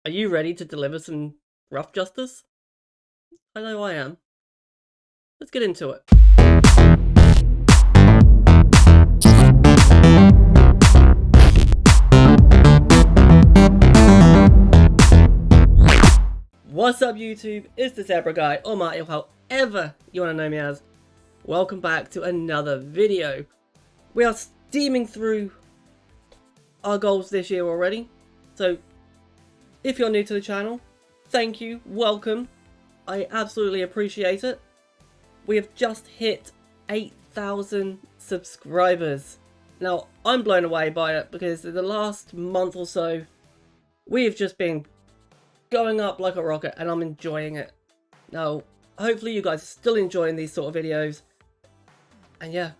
Are you ready to deliver some rough justice? I know I am. Let's get into it. What's up YouTube? It's the Zebra Guy, or Marty, however you want to know me as. Welcome back to another video. We are steaming through our goals this year already. So if you're new to the channel, thank you, welcome. I absolutely appreciate it. We have just hit 8,000 subscribers. Now, I'm blown away by it because in the last month or so, we have just been going up like a rocket and I'm enjoying it. Now, hopefully you guys are still enjoying these sort of videos. And yeah,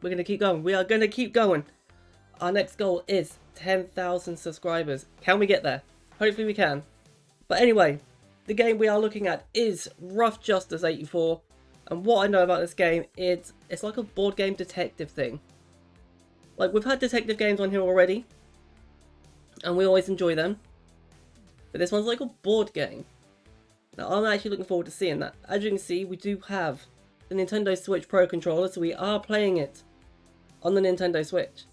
we're going to keep going. We are going to keep going. Our next goal is 10,000 subscribers. Can we get there? Hopefully we can. But anyway, the game we are looking at is Rough Justice 84. And what I know about this game is it's like a board game detective thing. Like, we've had detective games on here already, and we always enjoy them. But this one's like a board game. Now, I'm actually looking forward to seeing that. As you can see, we do have the Nintendo Switch Pro controller, so we are playing it on the Nintendo Switch.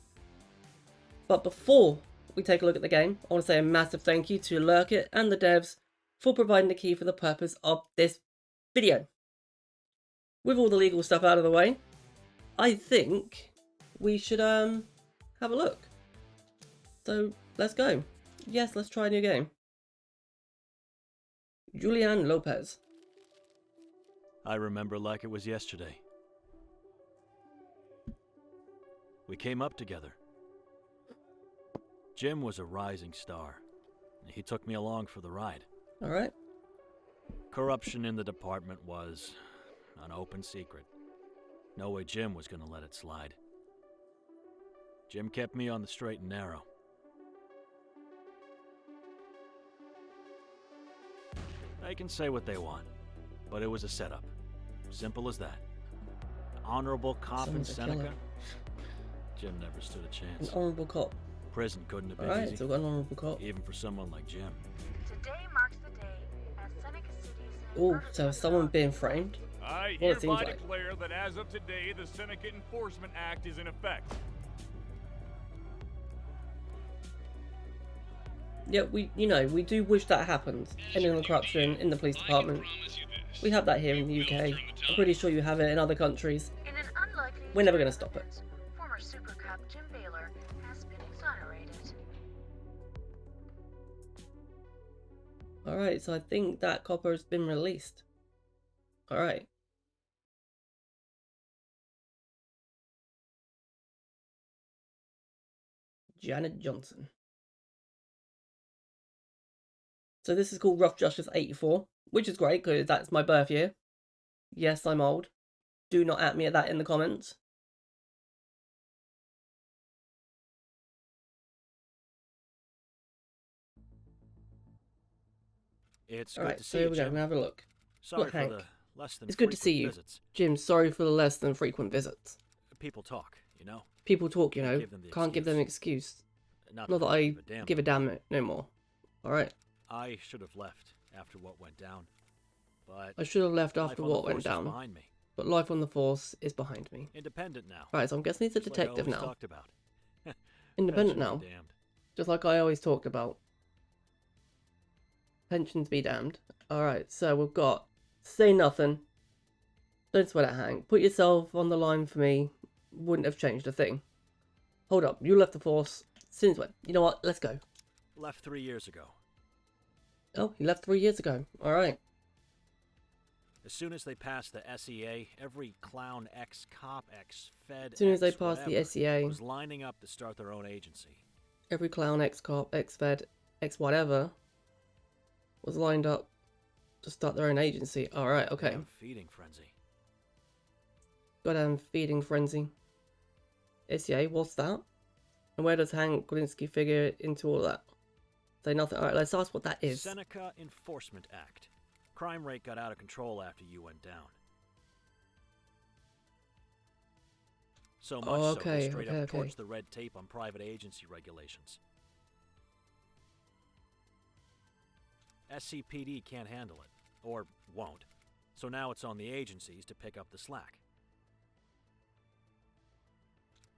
But before we take a look at the game, I want to say a massive thank you to Lurkit and the devs for providing the key for the purpose of this video. With all the legal stuff out of the way, I think we should have a look. So let's go. Yes, let's try a new game. Julian Lopez. I remember like it was yesterday. We came up together. Jim was a rising star. He took me along for the ride. All right. Corruption in the department was an open secret. No way Jim was going to let it slide. Jim kept me on the straight and narrow. They can say what they want, but it was a setup. Simple as that. Honorable cop in Seneca? Jim never stood a chance. An honorable cop. Prison couldn't have been Alright, easy. so we've got an honorable cop. Even for someone like Jim. Today marks the day as Seneca City's Oh, so someone being framed? I Well, it seems hereby like. declare that as of today, the Seneca Enforcement Act is in effect. Yeah, we do wish that happened. Ending the corruption in the police department. We have that here in the UK. I'm pretty sure you have it in other countries. In an unlikely We're never going to stop it. former Super Cop Jim Baylor has been exonerated. Alright, so I think that copper has been released. Alright. Janet Johnson. So this is called Rough Justice 84, which is great because that's my birth year. Yes, I'm old. Do not at me at that in the comments. It's good Alright, to so see here you, we go. Jim. We're going to have a look. Sorry Look, for Hank. the less than It's good to frequent see you. visits. Jim, sorry for the less than frequent visits. People talk, you know? People talk, you know. Give them the Can't give them an excuse. Not Not that I give a damn. damn no more. Alright. I should have left after what went down. But I should have left life after on the what went force is down. behind me. But life on the force is behind me. Independent now. Right, so I'm guessing he's a Just like I detective always now. talked about. Independent Pensions now. be damned. Just like I always talked about. Pensions be damned. Alright, so we've got say nothing. Don't sweat it, Hank. Put yourself on the line for me. Wouldn't have changed a thing. Hold up, you left the force. Since when? You know what? Let's go. Left 3 years ago. Oh, he left 3 years ago. Alright. As soon as they passed the SEA, every clown ex-cop, ex-fed, As soon as they ex passed the whatever SEA, was lining up to start their own agency. every clown, ex-cop, ex-fed, ex-whatever was lined up to start their own agency. Alright, okay. Damn feeding frenzy. Goddamn feeding frenzy. SEA, what's that? And where does Hank Glinski figure into all that? Say nothing. Alright, let's ask what that is. Seneca Enforcement Act. Crime rate got out of control after you went down. So much so they straight up torched the red tape on private agency regulations. SCPD can't handle it. Or won't. So now it's on the agencies to pick up the slack.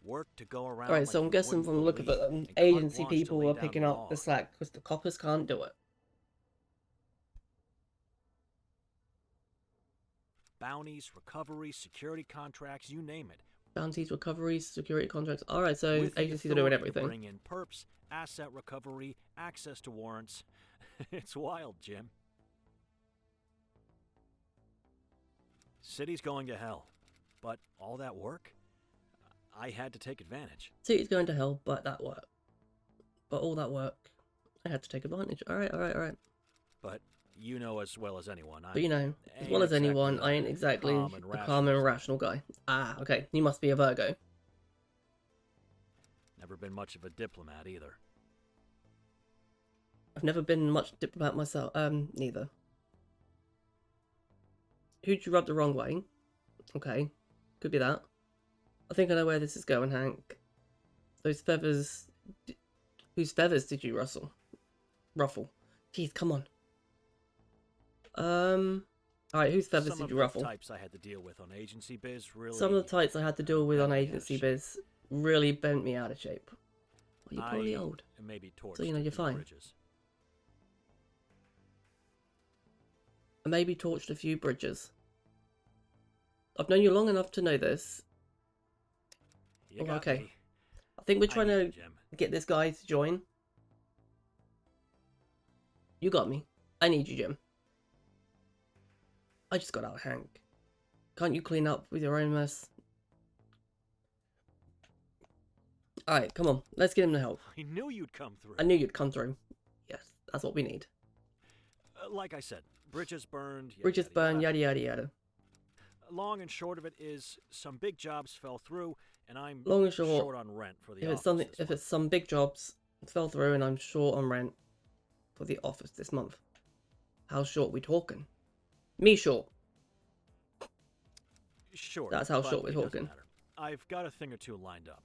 Work to go around. Alright, like so I'm you guessing wouldn't from the look of it, believe, and carte agency blanche to people lay are down picking the up the law. slack because the coppers can't do it. Bounties, recoveries, security contracts, you name it. Bounties, recoveries, security contracts. Alright, so With the agencies are doing authority to everything. bring in perps, asset recovery, access to warrants. It's wild, Jim. City's going to hell. But all that work? I had to take advantage. City's going to hell, but that work. But all that work, I had to take advantage. Alright. But you know as well as anyone, But you know, as ain't well as exactly anyone, a I ain't exactly calm and a calm and rational guy. Ah, okay. You must be a Virgo. Never been much of a diplomat either. I've never been much diplomat myself. Neither. Who'd you rub the wrong way? Okay. Could be that. I think I know where this is going, Hank. Those feathers... Whose feathers did you ruffle? Jeez, come on. Alright, whose feathers Some did you of ruffle? the types I had to deal with on agency biz really... Some of the types I had to deal with on bent me out of agency shape. biz really bent me out of shape. Well, you're probably old. Maybe torched So, you know, a you're few fine. bridges. I maybe torched a few bridges. I've known you long enough to know this. You Oh, got okay. me. I think we're I trying need to you, Jim. get this guy to join. You got me. I need you, Jim. I just got out, Hank. Can't you clean up with your own mess? Alright, come on. Let's get him to help. I knew you'd come through. I knew you'd come through. Yes, that's what we need. Like I said, bridges burned. Yada, Bridges yada, burn, yada. yada yada yada. Long and short of it is, some big jobs fell through, and I'm Long and short, short on rent for the If office it's something, this if month. it's some big jobs fell through and I'm short on rent for the office this month. How short we talking? Me short. Sure, That's how but short we're it doesn't talking. matter. I've got a thing or two lined up.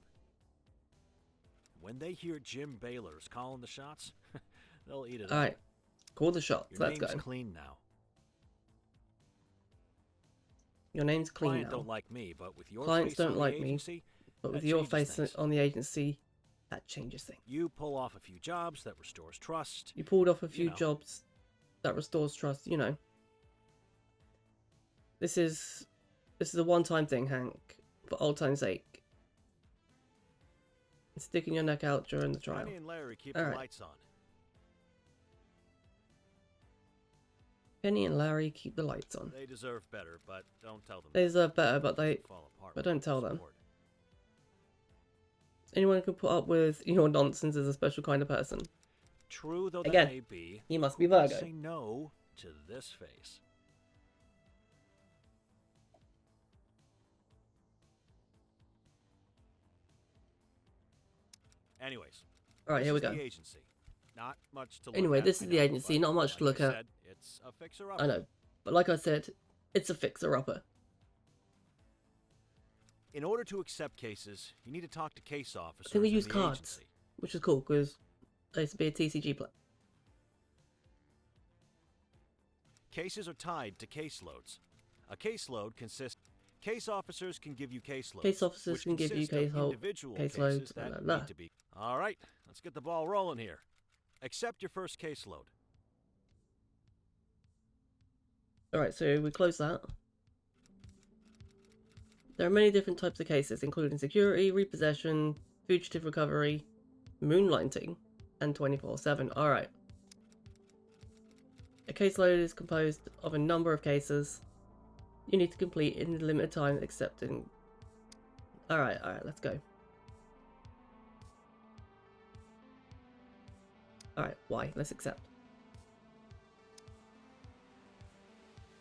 When they hear Jim Baylor's calling the shots, they'll eat it up. Alright. Call the shots. Your Let's name's go. clean now. Your name's clean Client now. don't like me, but with your Clients face on don't the like me, agency, But with that your changes face things. on the agency, that changes things. You pull off a few jobs that restores trust. You pulled off a few know. jobs that restores trust, you know. This is a one-time thing, Hank. For old time's sake. Sticking your neck out during the trial. Penny and Larry keep Alright. the lights on. Penny and Larry keep the lights on. They deserve better, but don't tell them. They that. deserve better, but they... Fall apart but without don't tell them. support. Anyone can put up with your nonsense is a special kind of person. True though Again, that may be, You must be I Virgo. say no to this face. Anyways, Alright, this here we is go. the agency. Not much to look Anyway, at, this I is the know, agency, but not much like to look I at. said, it's a fixer-upper. I know. But like I said, it's a fixer-upper. In order to accept cases, you need to talk to case officers. I think we in use the cards, agency. which is cool, because I used to be a TCG player. Cases are tied to caseloads. A caseload consists. Case officers can give you caseloads. Case officers which can give you consist of caseloads, individual caseloads, cases that blah, blah, blah. need to be. All right, let's get the ball rolling here. Accept your first caseload. Alright, so we close that. There are many different types of cases, including security, repossession, fugitive recovery, moonlighting, and 24/7. Alright. A caseload is composed of a number of cases you need to complete in the limited time accepting. Alright, let's go. Alright, why? Let's accept.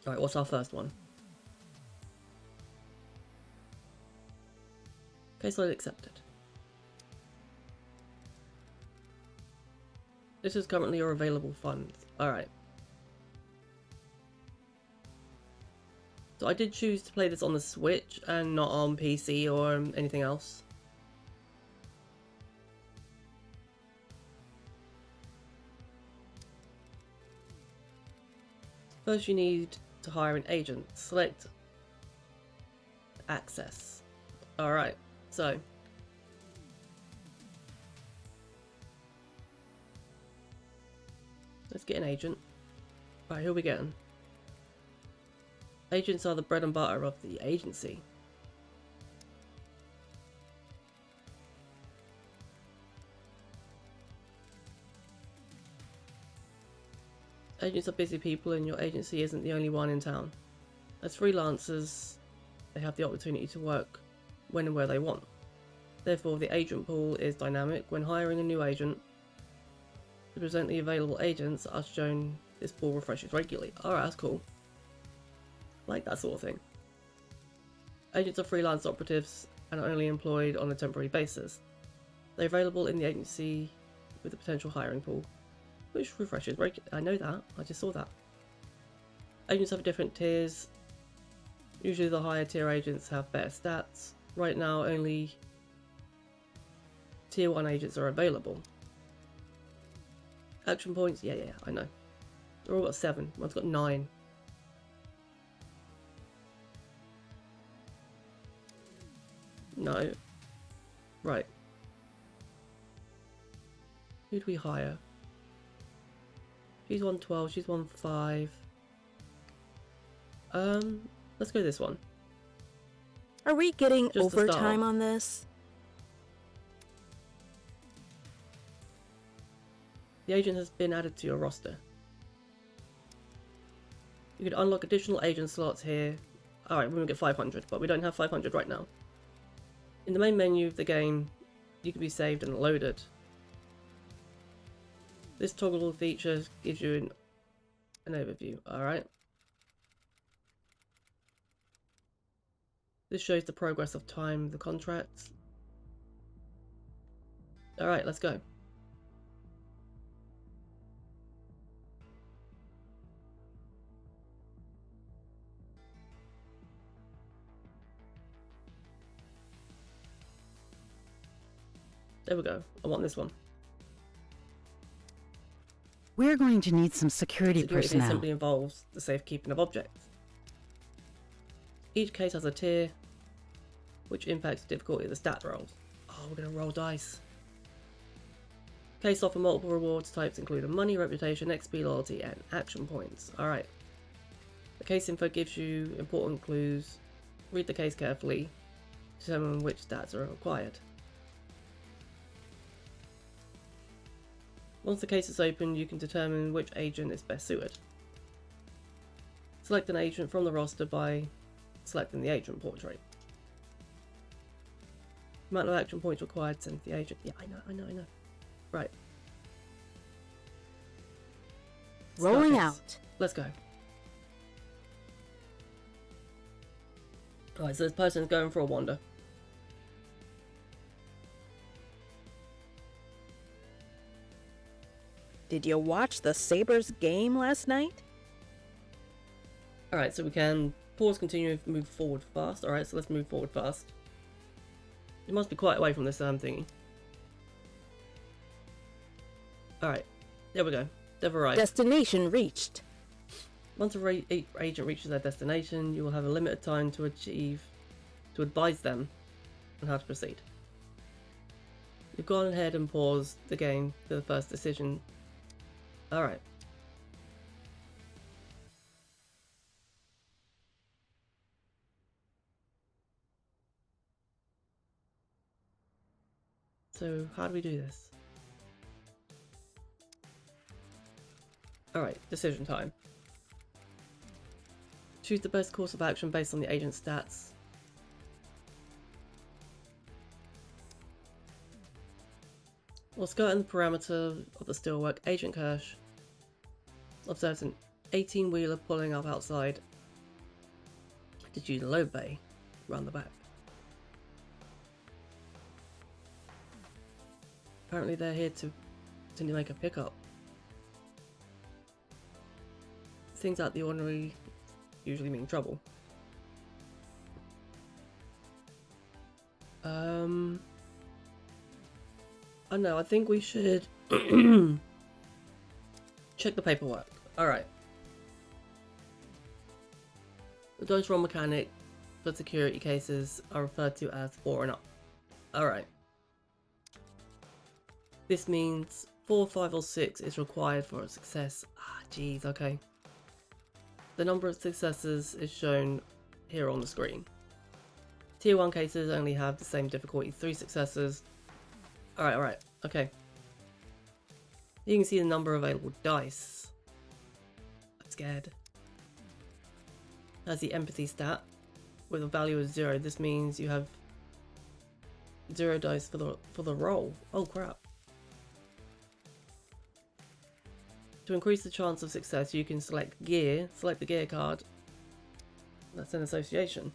Alright, what's our first one? Caseload accepted. This is currently your available funds. Alright. So I did choose to play this on the Switch and not on PC or anything else. First, you need to hire an agent. Select access. Alright, so let's get an agent. Right, who are we getting? Agents are the bread and butter of the agency. Agents are busy people and your agency isn't the only one in town. As freelancers, they have the opportunity to work when and where they want. Therefore, the agent pool is dynamic. When hiring a new agent, to present the available agents as shown, this pool refreshes regularly. Alright, that's cool. Like that sort of thing. Agents are freelance operatives and are only employed on a temporary basis. They're available in the agency with a potential hiring pool, which refreshes regularly. I know that, I just saw that. Agents have different tiers. Usually the higher tier agents have better stats. Right now only tier 1 agents are available. Action points, yeah, I know. They're all got 7, one's got 9. No. Right. Who do we hire? She's 112, she's 15. Let's go this one. Are we getting Just to start overtime off. on this? The agent has been added to your roster. You can unlock additional agent slots here. Alright, we're gonna get 500, but we don't have 500 right now. In the main menu of the game, you can be saved and loaded. This toggle feature gives you an overview, alright? This shows the progress of time, the contracts. Alright, let's go. There we go. I want this one. We're going to need some security Security case personnel. simply involves the safekeeping of objects. Each case has a tier, which impacts the difficulty of the stat rolls. Oh, we're going to roll dice. Case offer multiple rewards types including money, reputation, XP, loyalty, and action points. Alright. The case info gives you important clues. Read the case carefully. Determine which stats are required. Once the case is open, you can determine which agent is best suited. Select an agent from the roster by selecting the agent portrait. Amount of action points required, send the agent. Yeah, I know. Right. Rolling Start out. case. Let's go. Alright, so this person's going for a wander. Did you watch the Sabres game last night? Alright, so we can pause, continue, move forward fast. Alright, so let's move forward fast. You must be quite away from this thingy. Alright, there we go. They've arrived. Destination reached. Once a agent reaches their destination, you will have a limited time to advise them on how to proceed. You've gone ahead and paused the game for the first decision. Alright. So, how do we do this? Alright, decision time. Choose the best course of action based on the agent's stats. While skirting the perimeter of the steelwork, Agent Kirsch observes an 18-wheeler pulling up outside to use the load bay around the back. Apparently they're here to make a pickup. Things out the ordinary usually mean trouble. I know, I think we should check the paperwork. Alright. The dice roll mechanic for security cases are referred to as 4 and up. Alright. This means 4, 5 or 6 is required for a success. Ah, jeez, okay. The number of successes is shown here on the screen. Tier 1 cases only have the same difficulty, 3 successes. Alright, okay. You can see the number of available dice. I'm scared. Has the empathy stat with a value of 0. This means you have 0 dice for the roll. Oh crap. To increase the chance of success, you can select gear. Select the gear card. That's an association.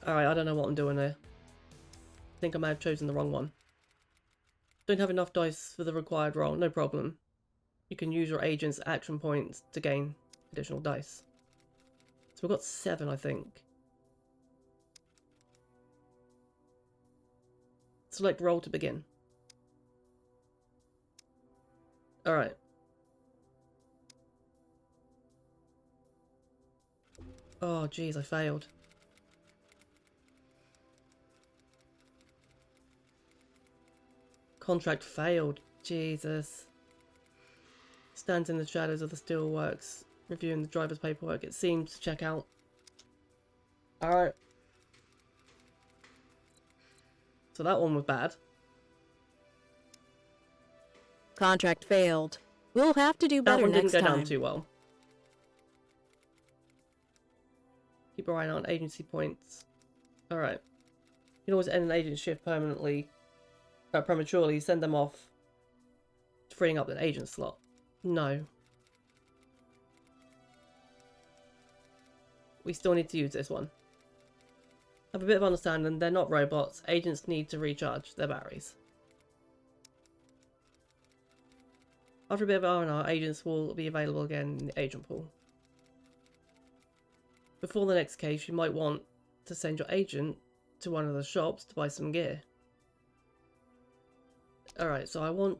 Alright, I don't know what I'm doing there. I think I may have chosen the wrong one. Don't have enough dice for the required roll. No problem. You can use your agent's action points to gain additional dice. So we've got 7, I think. Select roll to begin. Alright. Oh, jeez, I failed. Contract failed. Jesus. Stands in the shadows of the steelworks, reviewing the driver's paperwork. It seems to check out. Alright. So that one was bad. Contract failed. We'll have to do That better one didn't next go time. down too well. Keep your eye on agency points. Alright. You can always end an agent shift permanently, prematurely, send them off, freeing up an agent slot. No. We still need to use this one. Have a bit of understanding, they're not robots. Agents need to recharge their batteries. After a bit of R&R, agents will be available again in the agent pool. Before the next case, you might want to send your agent to one of the shops to buy some gear. Alright, so I want,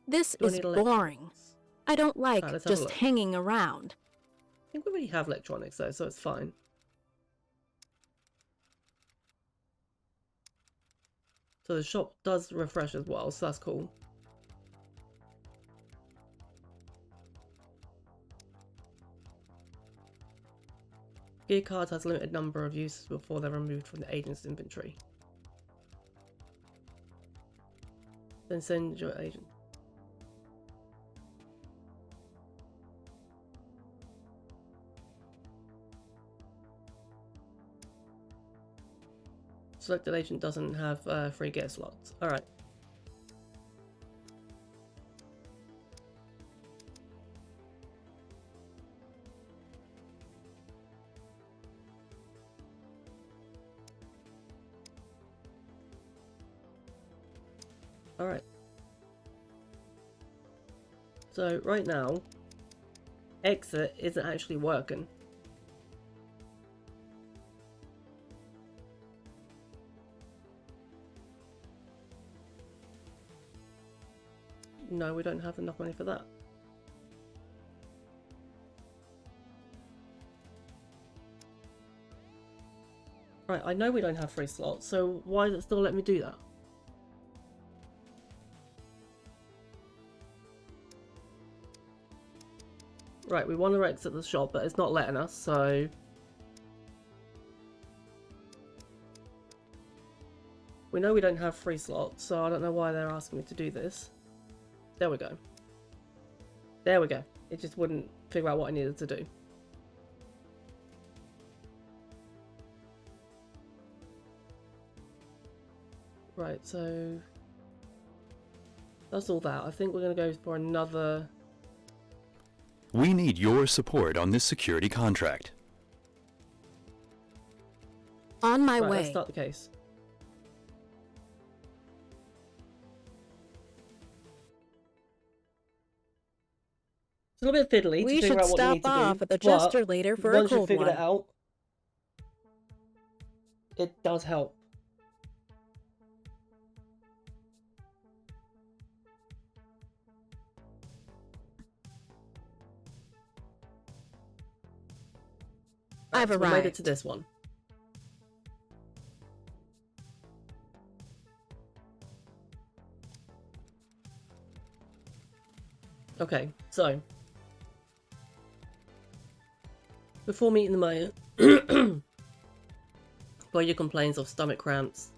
This do I is need boring. electronics? I don't like Alright, let's have a just look. hanging around. I think we already have electronics though, so it's fine. So the shop does refresh as well, so that's cool. Gear cards has a limited number of uses before they're removed from the agent's inventory. Then send your agent. Selected agent doesn't have free gear slots. Alright. Alright. So right now, exit isn't actually working. No, we don't have enough money for that. Right, I know we don't have free slots, so why does it still let me do that? Right, we want to exit the shop, but it's not letting us, so... We know we don't have free slots, so I don't know why they're asking me to do this. There we go. There we go. It just wouldn't figure out what I needed to do. Right, so... That's all that. I think we're going to go for another... We need your support on this security contract. On my Right, way. let's start the case. It's a little bit fiddly We to figure should out what you stop need to do, off at the but Jester later for a once you've cold figured one. it out, it does help. I've So we made it arrived. to this one. Okay, so before meeting the mayor, Boya complains of stomach cramps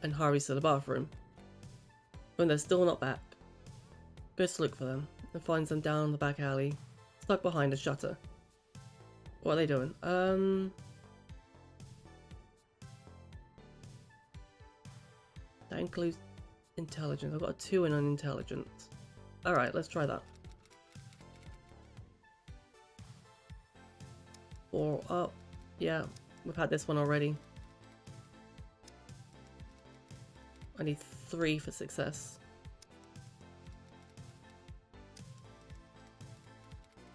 and hurries to the bathroom. When they're still not back, goes to look for them and finds them down the back alley, stuck behind a shutter. What are they doing? That includes intelligence. I've got a 2 in on intelligence. Alright, let's try that. 4 up. Yeah, we've had this one already. I need 3 for success.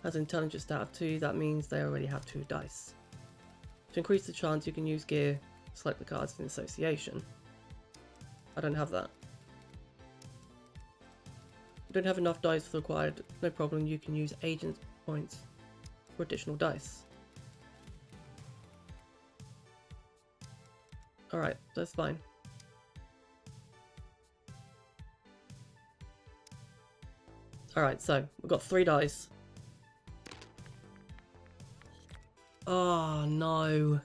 Has intelligence stat of 2, that means they already have 2 dice. To increase the chance, you can use gear, select the cards in association. I don't have that. You don't have enough dice for the required, no problem, you can use agent points for additional dice. Alright, that's fine. Alright, so we've got 3 dice. Oh no.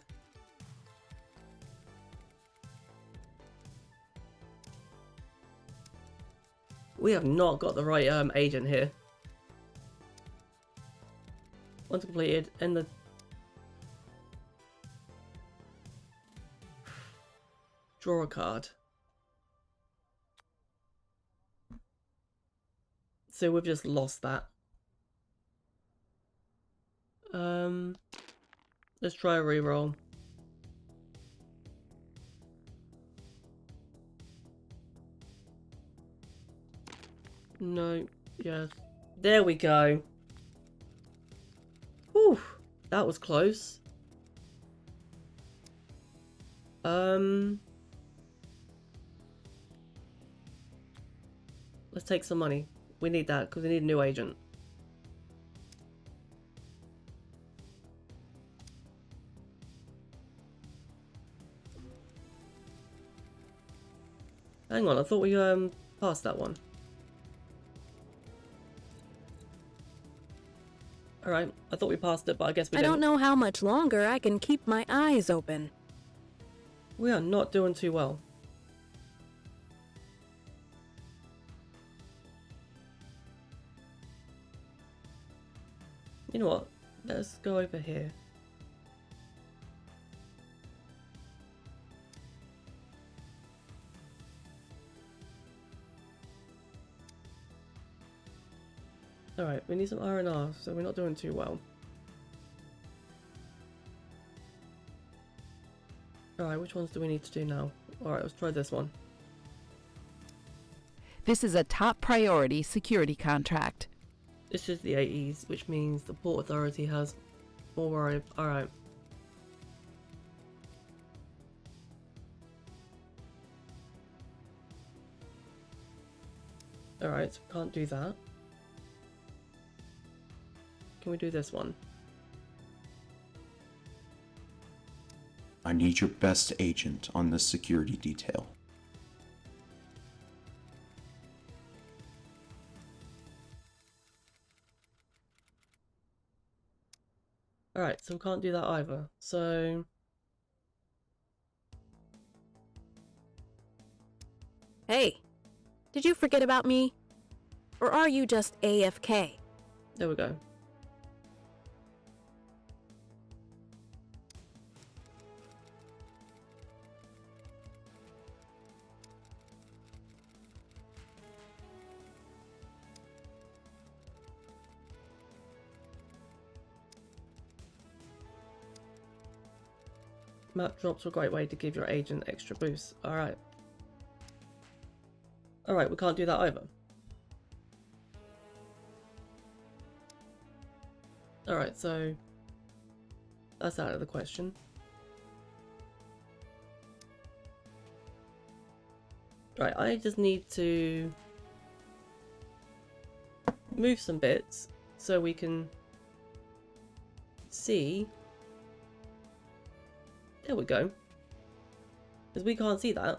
We have not got the right agent here. Once completed, end the draw a card. So we've just lost that. Let's try a reroll. No, yes. There we go. Whew, that was close. Let's take some money. We need that because we need a new agent. Hang on, I thought we passed that one. Alright, I thought we passed it, but I guess we I didn't. don't know how much longer I can keep my eyes open. We are not doing too well. You know what? Let's go over here. Alright, we need some R&R, so we're not doing too well. Alright, which ones do we need to do now? Alright, let's try this one. This is a top priority security contract. This is the 80s, which means the Port Authority has more worry. Alright. Alright, so we can't do that. Can we do this one? I need your best agent on this security detail. Alright, so we can't do that either. So... Hey, did you forget about me? Or are you just AFK? there we go. Map drops are a great way to give your agent extra boost. Alright. Alright, we can't do that either. Alright, so that's out of the question. Right, I just need to move some bits so we can see There we go. Because we can't see that.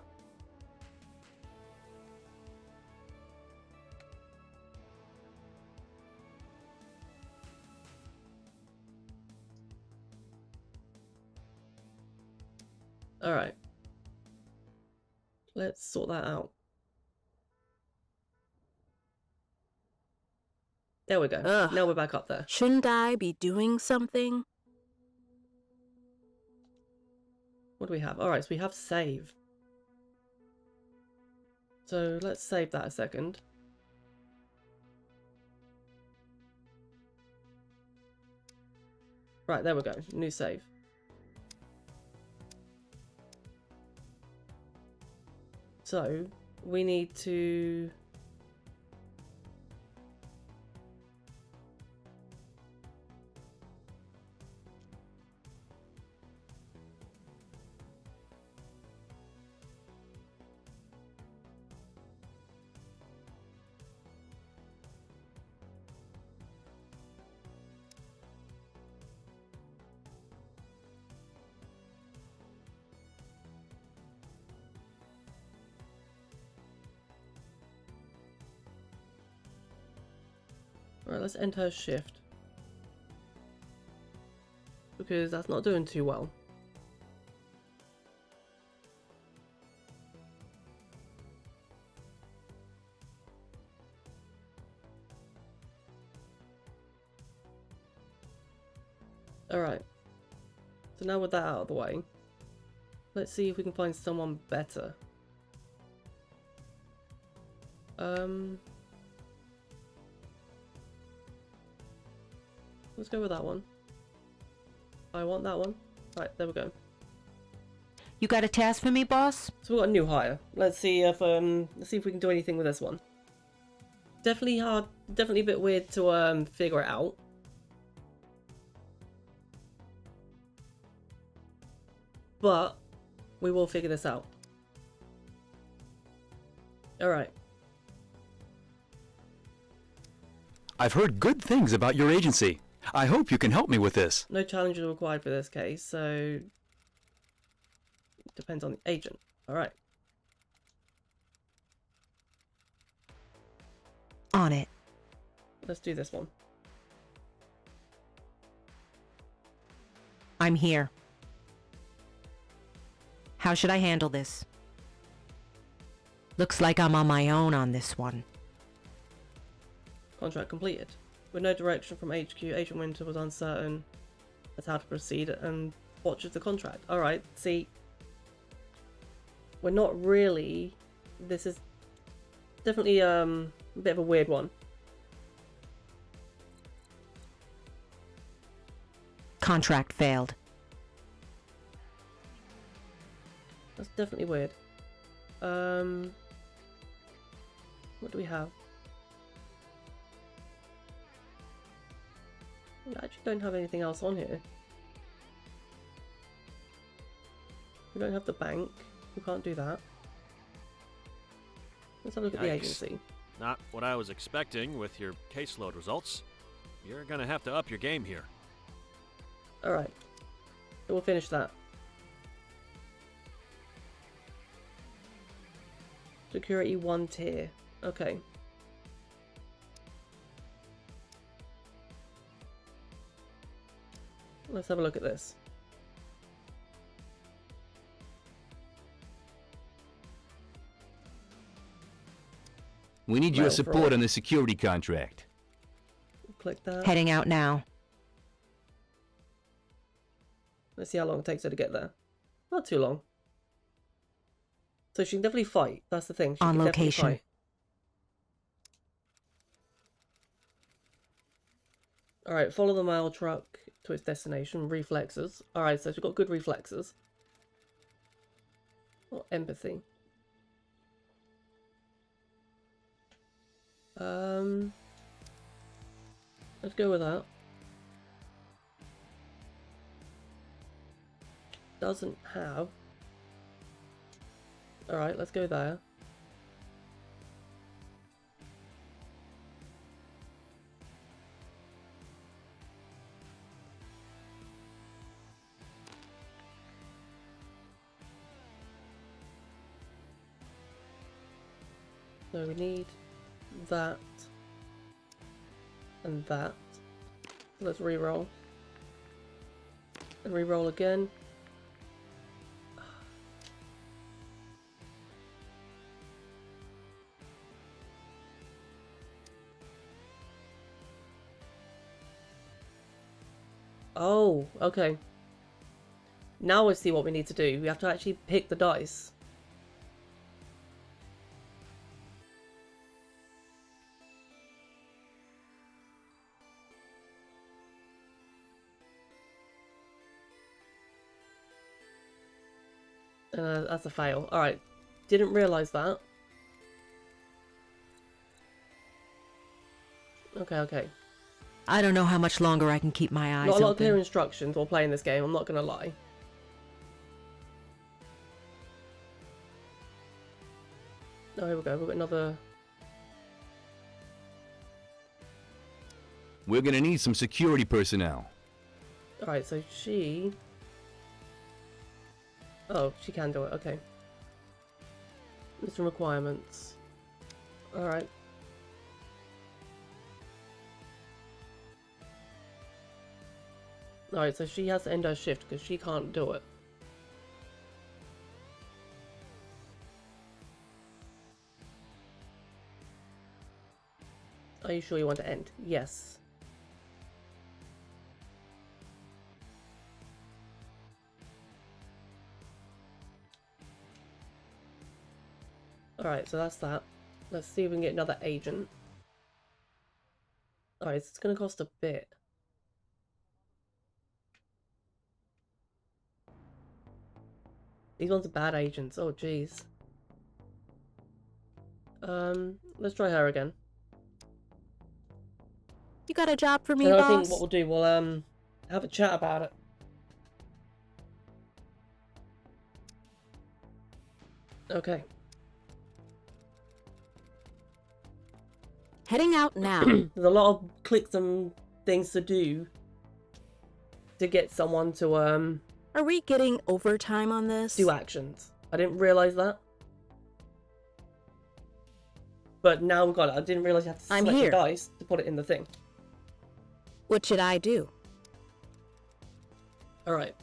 Alright. Let's sort that out. There we go. Ugh. Now we're back up there. Shouldn't I be doing something? What do we have? Alright, so we have save. So let's save that a second. Right, there we go. New save. So, we need to... Right, let's end her shift. Because that's not doing too well. Alright. So now with that out of the way, let's see if we can find someone better. Let's go with that one. I want that one. Right, there we go. You got a task for me, boss? So we've got a new hire. Let's see if we can do anything with this one. Definitely hard, definitely a bit weird to figure it out. But we will figure this out. Alright. I've heard good things about your agency. I hope you can help me with this. No challenges required for this case, so it depends on the agent. Alright. On it. Let's do this one. I'm here. How should I handle this? Looks like I'm on my own on this one. Contract completed. With no direction from HQ, Agent Winter was uncertain as how to proceed and watches the contract. Alright, see. We're not really... This is definitely a bit of a weird one. Contract failed. That's definitely weird. What do we have? We actually don't have anything else on here. We don't have the bank. We can't do that. Let's have a look at the Yikes. agency. Not what I was expecting with your caseload results. You're gonna have to up your game here. Alright. So we'll finish that. Security 1 tier. Okay. Let's have a look at this. We need your Well, support right. on the security contract. Click that. Heading out now. Let's see how long it takes her to get there. Not too long. So she can definitely fight. That's the thing. She On can definitely location. fight. Alright, follow the mail truck to its destination. Reflexes. Alright, so she's got good reflexes. Or empathy. Let's go with that. Doesn't have. Alright, let's go there. So we need that and that. So let's re-roll. And re-roll again. Oh, okay. Now I see what we need to do. We have to actually pick the dice. That's a fail. Alright. Didn't realise that. Okay. I don't know how much longer I can keep my eyes Not a lot of clear open. instructions while playing this game, I'm not gonna lie. Oh, here we go. We've got another... We're gonna need some security personnel. Alright, so she... Oh, she can do it. Okay. There's some requirements. Alright. Alright, so she has to end her shift because she can't do it. Are you sure you want to end? Yes. Alright, so that's that. Let's see if we can get another agent. Alright, it's going to cost a bit. These ones are bad agents. Oh, jeez. Let's try her again. You got a job for me, So I boss? think what we'll do, we'll have a chat about it. Okay. Heading out now. There's a lot of clicks and things to do to get someone to Are we getting overtime on this? do actions. I didn't realise that. But now we've got it. I didn't realise you have to I'm select here. the dice to put it in the thing. What should I do? Alright.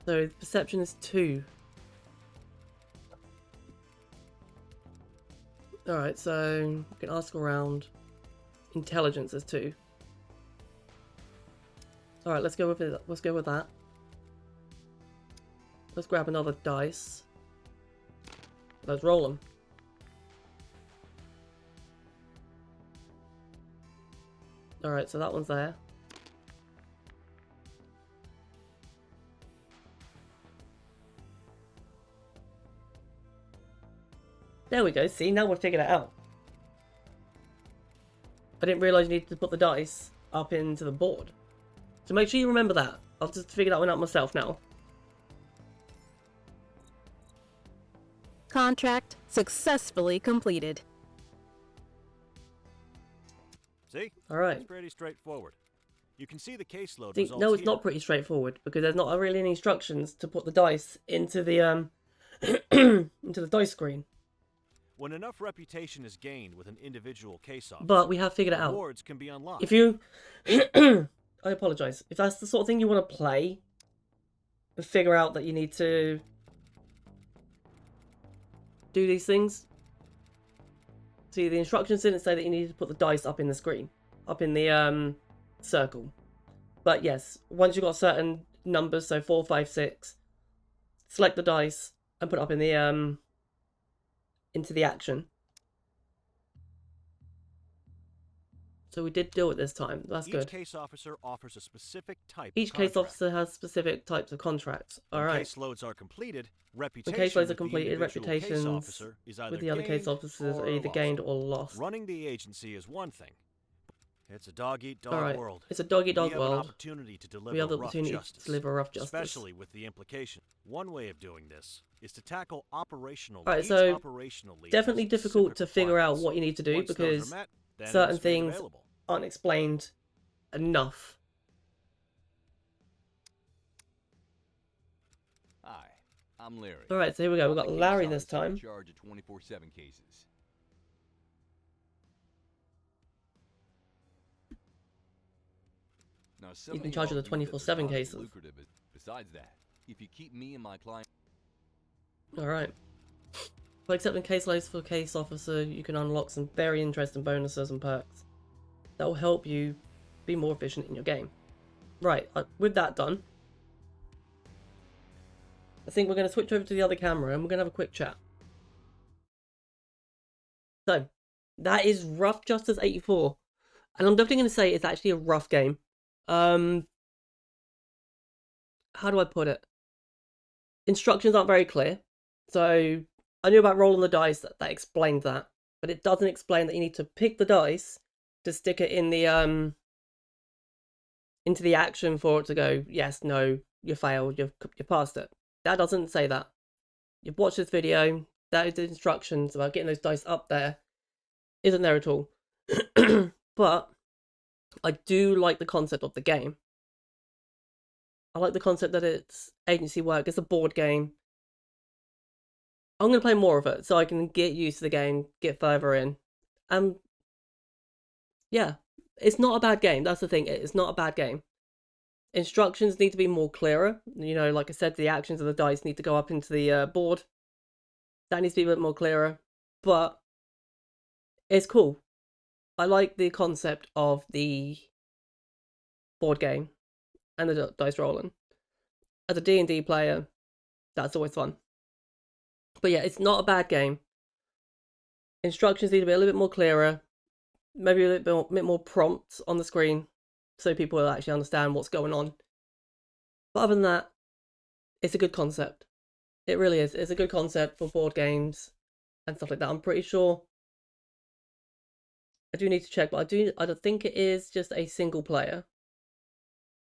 So perception is 2. Alright, so we can ask around. Intelligence is 2. Alright, let's go with it. Let's go with that. Let's grab another dice. Let's roll them. Alright, so that one's there. There we go, see, now we've figured it out. I didn't realise you needed to put the dice up into the board. So make sure you remember that. I'll just figure that one out myself now. Contract successfully completed. See? Alright. It's pretty straightforward. You can see the caseload See, results no, it's here. not pretty straightforward because there's not really any instructions to put the dice into the into the dice screen. When enough reputation is gained with an individual case officer, But we have figured it out. rewards can be unlocked. If you, I apologise. If that's the sort of thing you want to play, and figure out that you need to do these things. See, the instructions didn't say that you needed to put the dice up in the screen, up in the circle. But yes, once you've got certain numbers, so 4, 5, 6, select the dice and put it up in the into the action. So we did do it this time. That's Each good. case officer offers a specific type Each of case contract. officer has specific types of contracts. When Alright. caseloads are completed, When reputation caseloads are with the completed, individual case reputations officer is either with the other case gained officers are or either lost. gained or lost. Running the agency is one thing. It's a dog-eat-dog Alright. world. It's a dog-eat-dog We have an world. opportunity to deliver We have the rough opportunity justice, to deliver rough justice. especially with the implication. One way of doing this is to tackle operational. Alright, each so operational lead definitely has difficult to specific figure out requirements. what you need to do Once those because are met, then certain it's made things available. aren't explained enough. Hi, I'm Larry. Alright, so here we go. We've got I'm the case Larry this officer in time. charge of 24/7 cases. Now, He's in charge of the 24/7 cases. lucrative. Besides that, if you keep me and my client... Alright. By accepting case loads for case officer, you can unlock some very interesting bonuses and perks that will help you be more efficient in your game. Right, with that done, I think we're going to switch over to the other camera and we're going to have a quick chat. So, that is Rough Justice 84. And I'm definitely going to say it's actually a rough game. How do I put it? Instructions aren't very clear. So, I knew about rolling the dice, that explained that. But it doesn't explain that you need to pick the dice to stick it in the, into the action for it to go, yes, no, you failed, you passed it. That doesn't say that. You've watched this video, that is the instructions about getting those dice up there. Isn't there at all. But I do like the concept of the game. I like the concept that it's agency work, it's a board game. I'm going to play more of it so I can get used to the game, get further in. Yeah, it's not a bad game, that's the thing, it's not a bad game. Instructions need to be more clearer. You know, like I said, the actions of the dice need to go up into the board. That needs to be a bit more clearer. But it's cool. I like the concept of the board game and the dice rolling. As a D&D player, that's always fun. But yeah, it's not a bad game. Instructions need to be a little bit more clearer. Maybe a little bit more prompts on the screen so people will actually understand what's going on. But other than that, it's a good concept. It really is. It's a good concept for board games and stuff like that. I'm pretty sure. I do need to check, but I don't think it is just a single player.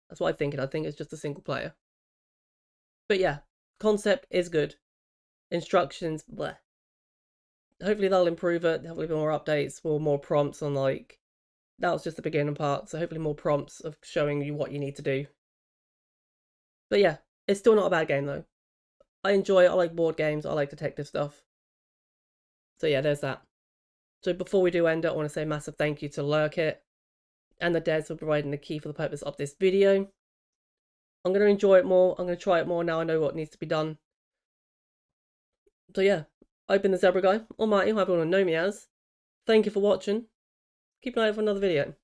That's what I'm thinking. I think it's just a single player. But yeah, concept is good. Instructions, bleh. Hopefully they'll improve it. Hopefully more updates or more prompts on, like, that was just the beginning part. So hopefully more prompts of showing you what you need to do. But yeah, it's still not a bad game though. I enjoy it. I like board games. I like detective stuff. So yeah, there's that. So before we do end it, I want to say a massive thank you to Lurkit and the devs for providing the key for the purpose of this video. I'm going to enjoy it more. I'm going to try it more now I know what needs to be done. So yeah, I've been the Zebra Guy, or Marty, whoever you want to know me as. Thank you for watching. Keep an eye out for another video.